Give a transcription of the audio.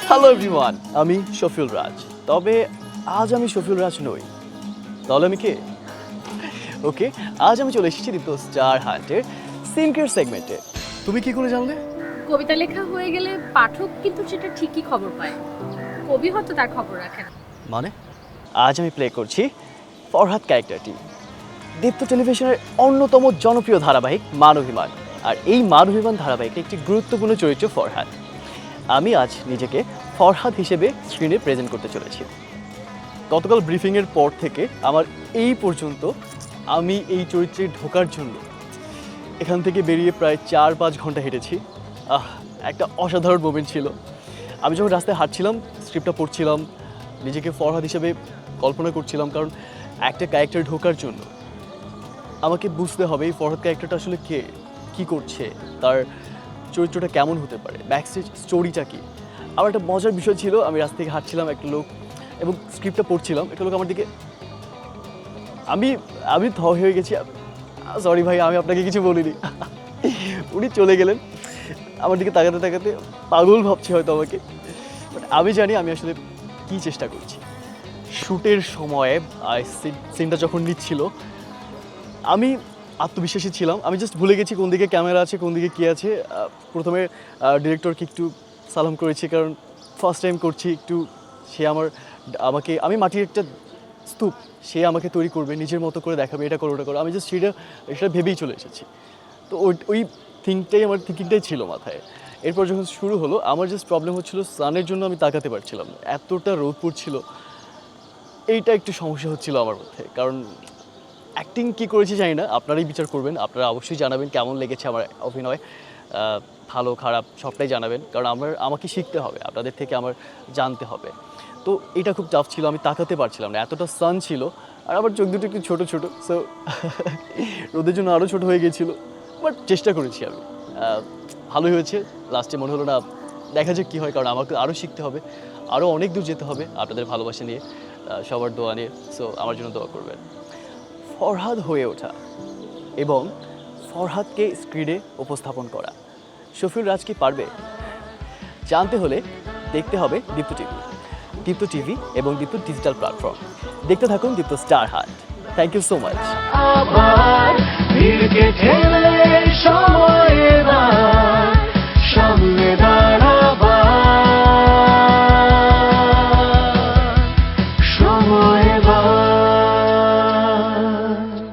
Hello everyone, আমি শফিউল রাজ। তবে আজ আমি শফিউল রাজ নই। তাহলে আমি কে? ওকে, আজ আমি চলে এসেছি দীপ্ত স্টার হান্টের সিনকের সেগমেন্টে। তুমি কি করে জানলে? কবিতা লেখা হয়ে গেলে পাঠক কিন্তু সেটা ঠিকই খবর পায়, কবি হয়তো তার খবর রাখে না। মানে আজ আমি প্লে করছি ফরহাদ ক্যারেক্টারটি, দীপ্ত টেলিভিশনের অন্যতম জনপ্রিয় ধারাবাহিক মানবিমান। আর এই মানবিমান ধারাবাহিকের একটি গুরুত্বপূর্ণ চরিত্র ফরহাদ। আমি আজ নিজেকে ফরহাদ হিসেবে স্ক্রিনে প্রেজেন্ট করতে চলেছি। গতকাল ব্রিফিংয়ের পর থেকে আমার এই পর্যন্ত আমি এই চরিত্রে ঢোকার জন্য এখান থেকে বেরিয়ে প্রায় 4-5 ঘন্টা হেঁটেছি। একটা অসাধারণ মোমেন্ট ছিল। আমি যখন রাস্তায় হাঁটছিলাম, স্ক্রিপ্টটা পড়ছিলাম, নিজেকে ফরহাদ হিসেবে কল্পনা করছিলাম, কারণ একটা ক্যারেক্টার ঢোকার জন্য আমাকে বুঝতে হবে এই ফরহাদ ক্যারেক্টারটা আসলে কে, কী করছে, তার চরিত্রটা কেমন হতে পারে, ব্যাকস্টেজ স্টোরিটা কী। আমার একটা মজার বিষয় ছিল, আমি রাস্তা থেকে হাঁটছিলাম, একটা লোক এবং স্ক্রিপ্টটা পড়ছিলাম, একটা লোক আমার দিকে, আমি থ হয়ে গেছি। সরি ভাই, আমি আপনাকে কিছু বলিনি। উনি চলে গেলেন। আমার দিকে তাকাতে তাকাতে পাগল ভাবছি হয়তো আমাকে, বাট আমি জানি আমি আসলে কী চেষ্টা করছি। শ্যুটের সময়ে সিনটা যখন নিচ্ছিল আমি আত্মবিশ্বাসী ছিলাম। আমি জাস্ট ভুলে গেছি কোন দিকে ক্যামেরা আছে, কোন দিকে কী আছে। প্রথমে ডিরেক্টরকে একটু সালাম করেছি, কারণ ফার্স্ট টাইম করছি। একটু সে আমি মাটির একটা স্তূপ, সে আমাকে তৈরি করবে, নিজের মতো করে দেখাবে, এটা করো ওটা করো। আমি জাস্ট সেটা ভেবেই চলে এসেছি। তো ওই থিঙ্কিংটাই ছিল মাথায়। এরপর যখন শুরু হলো, আমার জাস্ট প্রবলেম হচ্ছিলো সানের জন্য আমি তাকাতে পারছিলাম না, এতটা রোদ পড়ছিল। এইটা একটু সমস্যা হচ্ছিল আমার মধ্যে, কারণ অ্যাক্টিং কী করেছি জানি না, আপনারাই বিচার করবেন। আপনারা অবশ্যই জানাবেন কেমন লেগেছে আমার অভিনয়, ভালো খারাপ সবটাই জানাবেন, কারণ আমাকে শিখতে হবে, আপনাদের থেকে আমার জানতে হবে। তো এটা খুব টাফ ছিল, আমি তাকাতে পারছিলাম না, এতটা সান ছিল। আর আমার চোখ দুটো একটু ছোটো ছোটো, সো রোদের জন্য আরও ছোটো হয়ে গিয়েছিলো। বাট চেষ্টা করেছি আমি, ভালোই হয়েছে। লাস্টে মনে হলো না, দেখা যাক কী হয়, কারণ আমাকে আরও শিখতে হবে, আরও অনেক দূর যেতে হবে আপনাদের ভালোবাসা নিয়ে, সবার দোয়া নিয়ে। সো আমার জন্য দোয়া করবেন। ফরহাদ হয়ে ওঠা এবং ফরহাদকে স্ক্রিনে উপস্থাপন করা, শফিউল রাজ কি পারবে? জানতে হলে দেখতে হবে দীপ্ত টিভি এবং দীপ্ত ডিজিটাল প্ল্যাটফর্ম। দেখতে থাকুন Deepto star hunt. Thank you so much.